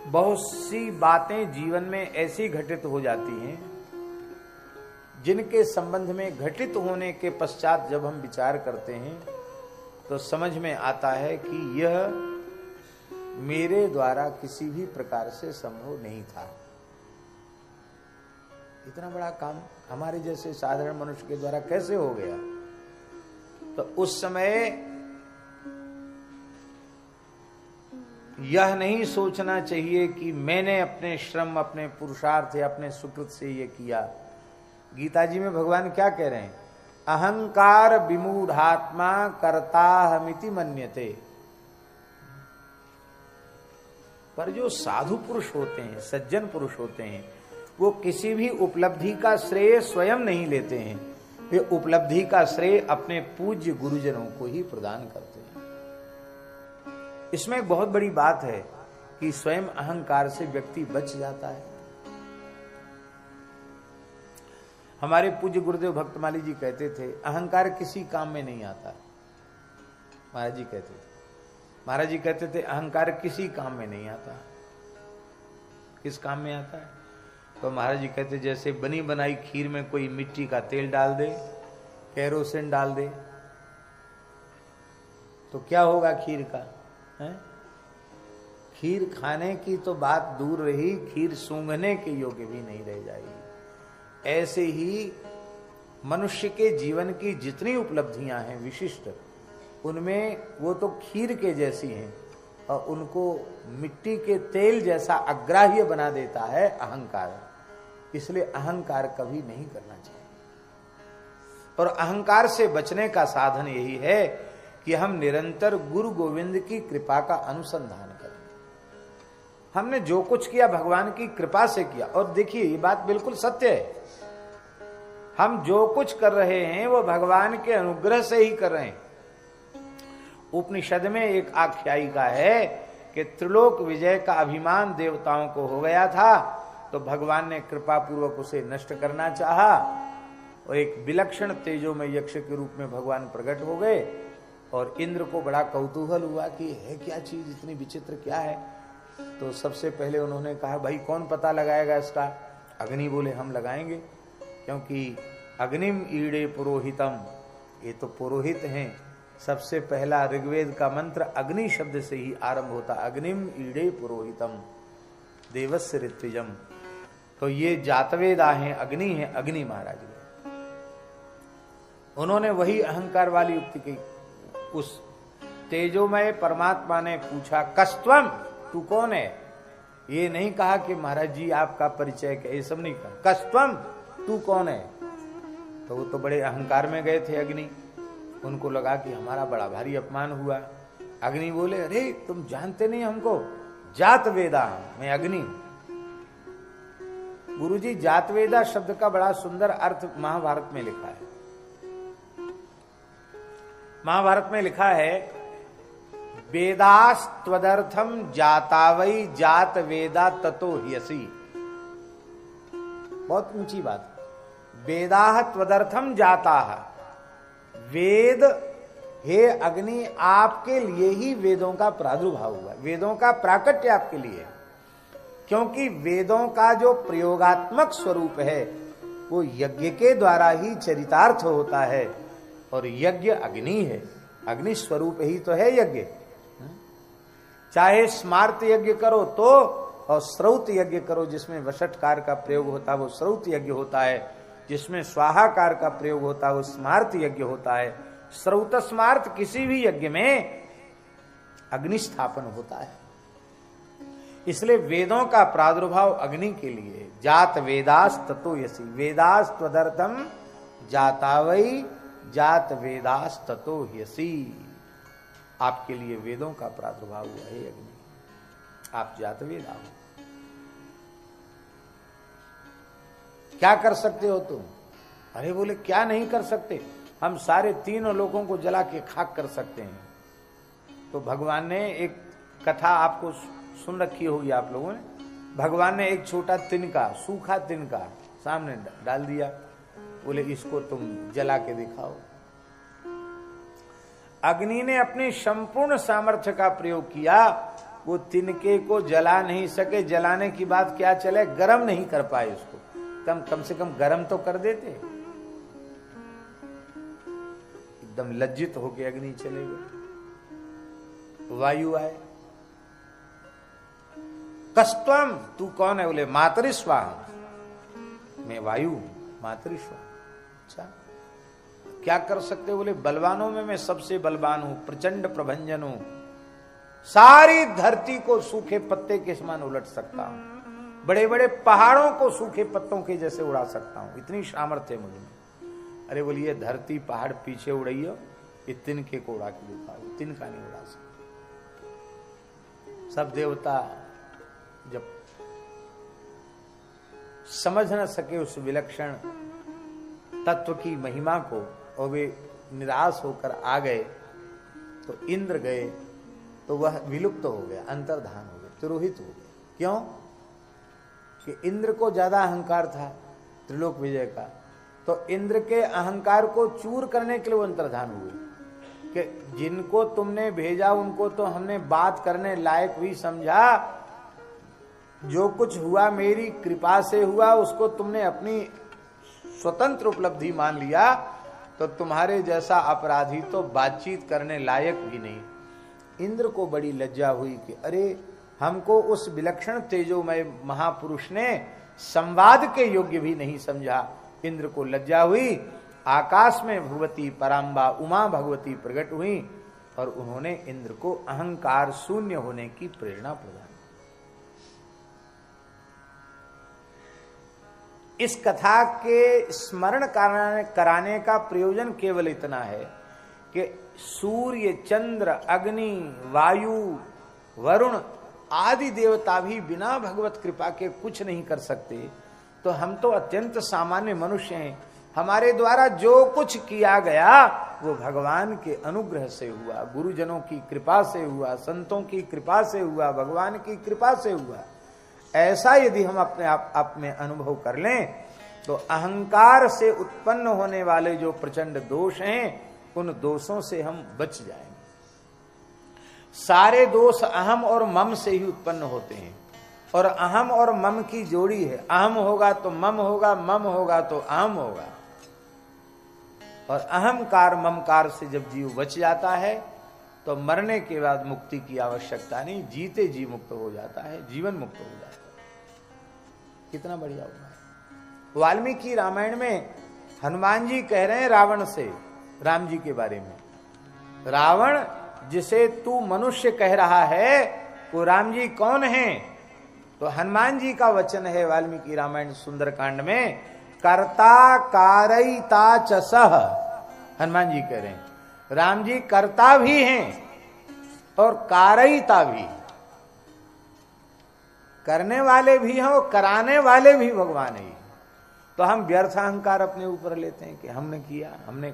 बहुत सी बातें जीवन में ऐसी घटित हो जाती हैं जिनके संबंध में घटित होने के पश्चात जब हम विचार करते हैं तो समझ में आता है कि यह मेरे द्वारा किसी भी प्रकार से संभव नहीं था। इतना बड़ा काम हमारे जैसे साधारण मनुष्य के द्वारा कैसे हो गया? तो उस समय यह नहीं सोचना चाहिए कि मैंने अपने श्रम, अपने पुरुषार्थ या अपने सुकृत से ये किया। गीता जी में भगवान क्या कह रहे हैं? अहंकार विमूढ़ात्मा कर्ताहमिति मन्यते। पर जो साधु पुरुष होते हैं, सज्जन पुरुष होते हैं, वो किसी भी उपलब्धि का श्रेय स्वयं नहीं लेते हैं, वे उपलब्धि का श्रेय अपने पूज्य गुरुजनों को ही प्रदान करते हैं। इसमें एक बहुत बड़ी बात है कि स्वयं अहंकार से व्यक्ति बच जाता है। हमारे पूज्य गुरुदेव भक्तमाली जी कहते थे, अहंकार किसी काम में नहीं आता। महाराज जी कहते थे अहंकार किसी काम में नहीं आता। किस काम में आता है? तो महाराज जी कहते जैसे बनी बनाई खीर में कोई मिट्टी का तेल डाल दे, केरोसिन डाल दे, तो क्या होगा खीर का? है? खीर खाने की तो बात दूर रही, खीर सूंघने के योग्य भी नहीं रह जाएगी। ऐसे ही मनुष्य के जीवन की जितनी उपलब्धियां हैं विशिष्ट, उनमें वो तो खीर के जैसी हैं और उनको मिट्टी के तेल जैसा अग्राह्य बना देता है अहंकार। इसलिए अहंकार कभी नहीं करना चाहिए। और अहंकार से बचने का साधन यही है कि हम निरंतर गुरु गोविंद की कृपा का अनुसंधान करें। हमने जो कुछ किया भगवान की कृपा से किया। और देखिए ये बात बिल्कुल सत्य है, हम जो कुछ कर रहे हैं वो भगवान के अनुग्रह से ही कर रहे हैं। उपनिषद में एक आख्यायिका है कि त्रिलोक विजय का अभिमान देवताओं को हो गया था, तो भगवान ने कृपा पूर्वक उसे नष्ट करना चाहा और एक विलक्षण तेजोमय यक्ष के रूप में भगवान प्रकट हो गए। और इंद्र को बड़ा कौतूहल हुआ कि है क्या चीज, इतनी विचित्र क्या है? तो सबसे पहले उन्होंने कहा भाई कौन पता लगाएगा इसका? अग्नि बोले हम लगाएंगे, क्योंकि अग्निम ईड़े पुरोहितम, ये तो पुरोहित हैं। सबसे पहला ऋग्वेद का मंत्र अग्नि शब्द से ही आरंभ होता, अग्निम ईड़े पुरोहितम देवस्य ऋत्विजम। तो ये जातवेदा हैं, अग्नि है, अग्नि महाराज ने। उन्होंने वही अहंकार वाली युक्ति की। उस तेजोमय परमात्मा ने पूछा कस्त्वम, तू कौन है? ये नहीं कहा कि महाराज जी आपका परिचय क्या, ये सब नहीं कहा। कस्त्वम, तू कौन है? तो वो तो बड़े अहंकार में गए थे अग्नि। उनको लगा कि हमारा बड़ा भारी अपमान हुआ। अग्नि बोले अरे तुम जानते नहीं हमको, जात वेदा, मैं अग्नि। गुरुजी जात वेदा शब्द का बड़ा सुंदर अर्थ महाभारत में लिखा है। महाभारत में लिखा है वेदास्त्वदर्थम जातावई जात वेदा ततो ह्यसि। बहुत ऊंची बात। वेदाह त्वदर्थम जाताह, वेद हे अग्नि आपके लिए ही वेदों का प्रादुर्भाव हुआ, वेदों का प्राकट्य आपके लिए। क्योंकि वेदों का जो प्रयोगात्मक स्वरूप है वो यज्ञ के द्वारा ही चरितार्थ होता है, और यज्ञ अग्नि है, अग्नि स्वरूप ही तो है यज्ञ। चाहे स्मार्त यज्ञ करो तो, और श्रौत यज्ञ करो जिसमें वषटकार का प्रयोग होता है वो श्रौत यज्ञ होता है, जिसमें स्वाहाकार का प्रयोग होता है वो स्मार्त यज्ञ होता है। श्रौत स्मार्त किसी भी यज्ञ में अग्नि स्थापन होता है। इसलिए वेदों का प्रादुर्भाव अग्नि के लिए। जात वेदास ततो यसी, वेदास त्वदर्थम जातावई जात वेदास ततो ह्यसि। आपके लिए वेदों का प्रादुर्भाव हुआ है अग्नि, आप जात वेदा हो। क्या कर सकते हो तुम? अरे बोले क्या नहीं कर सकते, हम सारे तीनों लोगों को जला के खाक कर सकते हैं। तो भगवान ने एक कथा आपको सुन रखी होगी आप लोगों ने। भगवान ने एक छोटा तिनका, सूखा तिनका सामने डाल दिया, बोले इसको तुम जला के दिखाओ। अग्नि ने अपनी संपूर्ण सामर्थ्य का प्रयोग किया, वो तिनके को जला नहीं सके, जलाने की बात क्या चले, गरम नहीं कर पाए उसको, कम से कम गरम तो कर देते। एकदम लज्जित होके अग्नि चले गए। वायु आए, कस्तम, तू कौन है? बोले मातरिस्वाह, मैं वायु मातरिस्वाह। अच्छा, क्या कर सकते? बोले बलवानों में मैं सबसे बलवान हूं, प्रचंड प्रभंजन हूं, सारी धरती को सूखे पत्ते के समान उलट सकता हूं, बड़े बड़े पहाड़ों को सूखे पत्तों के जैसे उड़ा सकता हूं, इतनी सामर्थ्य है मुझमें। अरे बोलिए धरती पहाड़ पीछे उड़ाइयो, ये तिनके को उड़ा के दिखाओ, तिनका नहीं उड़ा सकता। सब देवता जब समझ न सके उस विलक्षण तत्व की महिमा को और वे निराश होकर आ गए, तो इंद्र गए तो वह विलुप्त हो गया, अंतर्धान हो गया, तिरोहित हो गया। क्यों? कि इंद्र को ज्यादा अहंकार था त्रिलोक विजय का, तो इंद्र के अहंकार को चूर करने के लिए वो अंतर्धान हुए कि जिनको तुमने भेजा उनको तो हमने बात करने लायक भी समझा, जो कुछ हुआ मेरी कृपा से हुआ, उसको तुमने अपनी स्वतंत्र उपलब्धि मान लिया, तो तुम्हारे जैसा अपराधी तो बातचीत करने लायक भी नहीं। इंद्र को बड़ी लज्जा हुई कि अरे हमको उस विलक्षण तेजोमय महापुरुष ने संवाद के योग्य भी नहीं समझा। इंद्र को लज्जा हुई, आकाश में भगवती पराम्बा उमा भगवती प्रकट हुई और उन्होंने इंद्र को अहंकार शून्य होने की प्रेरणा प्रदान। इस कथा के स्मरण कराने का प्रयोजन केवल इतना है कि सूर्य, चंद्र, अग्नि, वायु, वरुण आदि देवता भी बिना भगवत कृपा के कुछ नहीं कर सकते। तो हम तो अत्यंत सामान्य मनुष्य हैं, हमारे द्वारा जो कुछ किया गया वो भगवान के अनुग्रह से हुआ, गुरुजनों की कृपा से हुआ, संतों की कृपा से हुआ, भगवान की कृपा से हुआ। ऐसा यदि हम अपने आप में अनुभव कर लें तो अहंकार से उत्पन्न होने वाले जो प्रचंड दोष हैं उन दोषों से हम बच जाएंगे। सारे दोष अहम और मम से ही उत्पन्न होते हैं, और अहम और मम की जोड़ी है। अहम होगा तो मम होगा, मम होगा तो अहम होगा। और अहंकार ममकार से जब जीव बच जाता है तो मरने के बाद मुक्ति की आवश्यकता नहीं, जीते जी मुक्त हो जाता है, जीवन मुक्त हो जाता है। कितना बढ़िया हुआ है। वाल्मीकि रामायण में हनुमान जी कह रहे हैं रावण से, राम जी के बारे में, रावण जिसे तू मनुष्य कह रहा है वो राम जी कौन है? तो हनुमान जी का वचन है वाल्मीकि रामायण सुंदरकांड में, कर्ता कारयिता च सह। हनुमान जी कह रहे हैं राम जी कर्ता भी हैं और कारयिता भी, करने वाले भी हैं और कराने वाले भी भगवान है। तो हम व्यर्थ अहंकार अपने ऊपर लेते हैं कि हमने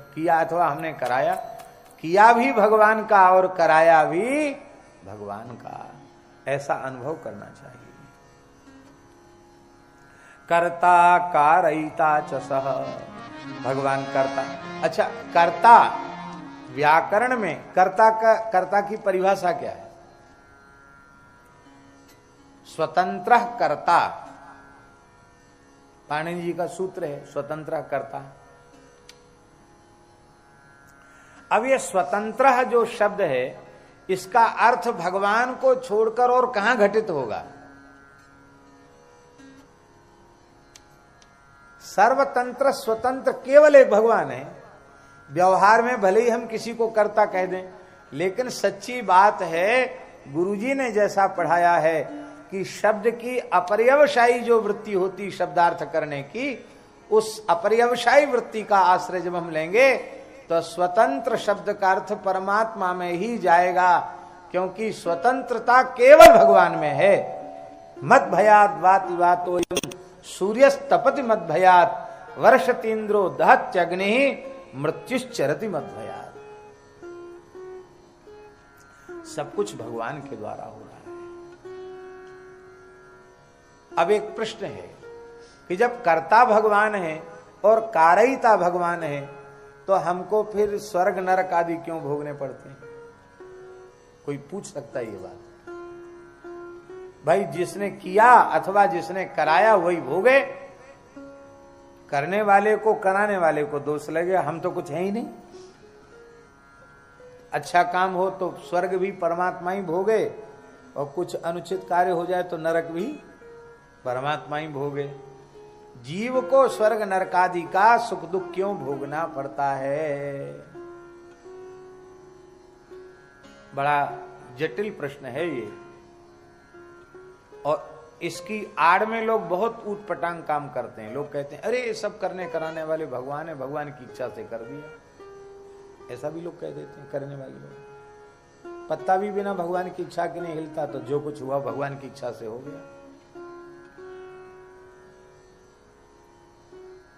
किया अथवा हमने कराया। किया भी भगवान का और कराया भी भगवान का, ऐसा अनुभव करना चाहिए। कर्ता कारयिता च सह, भगवान कर्ता। अच्छा, कर्ता व्याकरण में कर्ता की परिभाषा क्या है? स्वतंत्र कर्ता, पाणिनि जी का सूत्र है स्वतंत्र कर्ता। अब ये स्वतंत्र जो शब्द है इसका अर्थ भगवान को छोड़कर और कहां घटित होगा? सर्वतंत्र स्वतंत्र केवल एक भगवान है। व्यवहार में भले ही हम किसी को कर्ता कह दें, लेकिन सच्ची बात है गुरुजी ने जैसा पढ़ाया है कि शब्द की अपर्यवसायी जो वृत्ति होती शब्दार्थ करने की, उस अपर्यवसायी वृत्ति का आश्रय जब हम लेंगे तो स्वतंत्र शब्द का अर्थ परमात्मा में ही जाएगा, क्योंकि स्वतंत्रता केवल भगवान में है। मद भयात वाति वातो सूर्यस्तपति मद भयात वर्षतीन्द्रो दहत्यग्नि मृत्युश्चरति मद भयात। सब कुछ भगवान के द्वारा हो रहा है। अब एक प्रश्न है कि जब कर्ता भगवान है और कारयिता भगवान है तो हमको फिर स्वर्ग नरक आदि क्यों भोगने पड़ते हैं? कोई पूछ सकता है ये बात? भाई जिसने किया अथवा जिसने कराया वही भोगे, करने वाले को कराने वाले को दोष लगे, हम तो कुछ है ही नहीं। अच्छा काम हो तो स्वर्ग भी परमात्मा ही भोगे, और कुछ अनुचित कार्य हो जाए तो नरक भी परमात्मा ही भोगे। जीव को स्वर्ग नरकादि का सुख दुख क्यों भोगना पड़ता है? बड़ा जटिल प्रश्न है ये, और इसकी आड़ में लोग बहुत ऊटपटांग काम करते हैं। लोग कहते हैं अरे ये सब करने कराने वाले भगवान है, भगवान की इच्छा से कर दिया। ऐसा भी लोग कह देते हैं करने वाले लोग। पत्ता भी बिना भगवान की इच्छा के नहीं हिलता, तो जो कुछ हुआ भगवान की इच्छा से हो गया।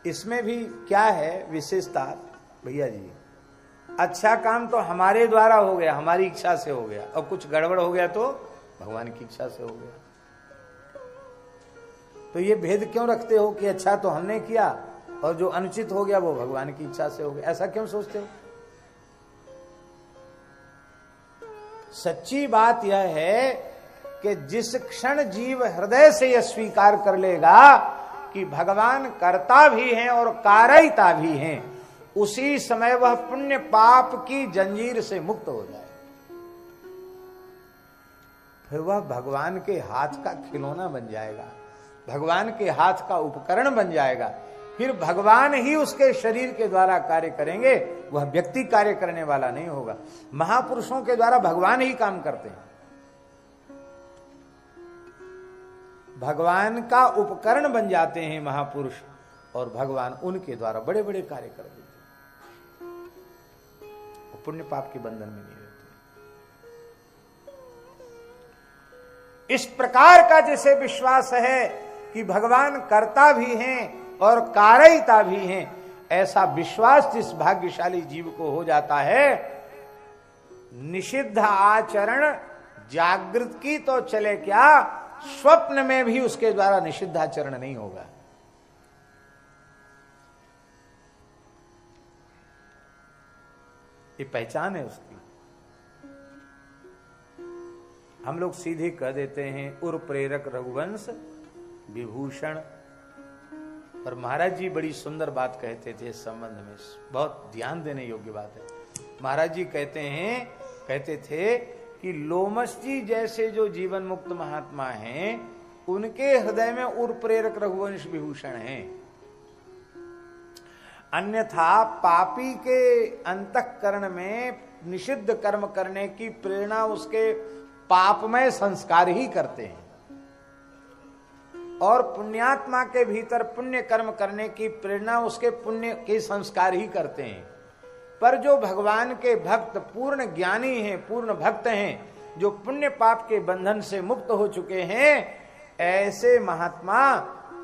इसमें भी क्या है विशेषता भैया जी, अच्छा काम तो हमारे द्वारा हो गया, हमारी इच्छा से हो गया, और कुछ गड़बड़ हो गया तो भगवान की इच्छा से हो गया। तो ये भेद क्यों रखते हो कि अच्छा तो हमने किया और जो अनुचित हो गया वो भगवान की इच्छा से हो गया? ऐसा क्यों सोचते हो? सच्ची बात यह है कि जिस क्षण जीव हृदय से यह स्वीकार कर लेगा कि भगवान कर्ता भी हैं और कारयिता भी हैं, उसी समय वह पुण्य पाप की जंजीर से मुक्त हो जाए। फिर वह भगवान के हाथ का खिलौना बन जाएगा, भगवान के हाथ का उपकरण बन जाएगा। फिर भगवान ही उसके शरीर के द्वारा कार्य करेंगे, वह व्यक्ति कार्य करने वाला नहीं होगा। महापुरुषों के द्वारा भगवान ही काम करते हैं, भगवान का उपकरण बन जाते हैं महापुरुष, और भगवान उनके द्वारा बड़े बड़े कार्य कर देते हैं। वो पुण्य पाप के बंधन में नहीं रहते। इस प्रकार का जैसे विश्वास है कि भगवान कर्ता भी हैं और कारयिता भी हैं, ऐसा विश्वास जिस भाग्यशाली जीव को हो जाता है, निषिद्ध आचरण जागृत की तो चले क्या, स्वप्न में भी उसके द्वारा निषिद्ध आचरण नहीं होगा। ये पहचान है उसकी। हम लोग सीधे कह देते हैं उर प्रेरक रघुवंश विभूषण। और महाराज जी बड़ी सुंदर बात कहते थे इस संबंध में, बहुत ध्यान देने योग्य बात है। महाराज जी कहते थे कि लोमस जी जैसे जो जीवन मुक्त महात्मा हैं, उनके हृदय में उर प्रेरक रघुवंश विभूषण हैं। अन्यथा पापी के अंतःकरण में निषिद्ध कर्म करने की प्रेरणा उसके पापमय संस्कार ही करते हैं, और पुण्यात्मा के भीतर पुण्य कर्म करने की प्रेरणा उसके पुण्य के संस्कार ही करते हैं। पर जो भगवान के भक्त पूर्ण ज्ञानी हैं, पूर्ण भक्त हैं, जो पुण्य पाप के बंधन से मुक्त हो चुके हैं, ऐसे महात्मा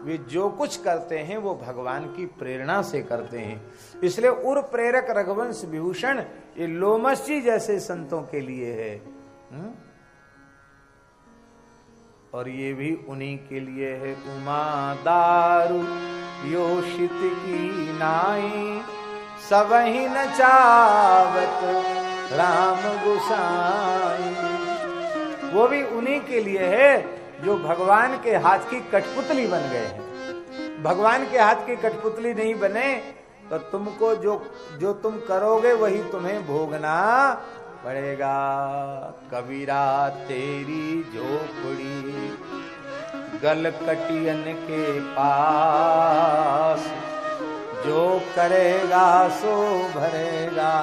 वे जो कुछ करते हैं वो भगवान की प्रेरणा से करते हैं। इसलिए उर प्रेरक रघुवंश विभूषण ये लोमस जी जैसे संतों के लिए है। और ये भी उन्हीं के लिए है। उमा दारु योषित की नाई, सबहि न चावत राम गुसाई। वो भी उन्हीं के लिए है जो भगवान के हाथ की कठपुतली बन गए हैं। भगवान के हाथ की कठपुतली नहीं बने तो तुमको जो तुम करोगे वही तुम्हें भोगना पड़ेगा। कबीरा तेरी झोपड़ी गलकटियन के पास, जो करेगा सो भरेगा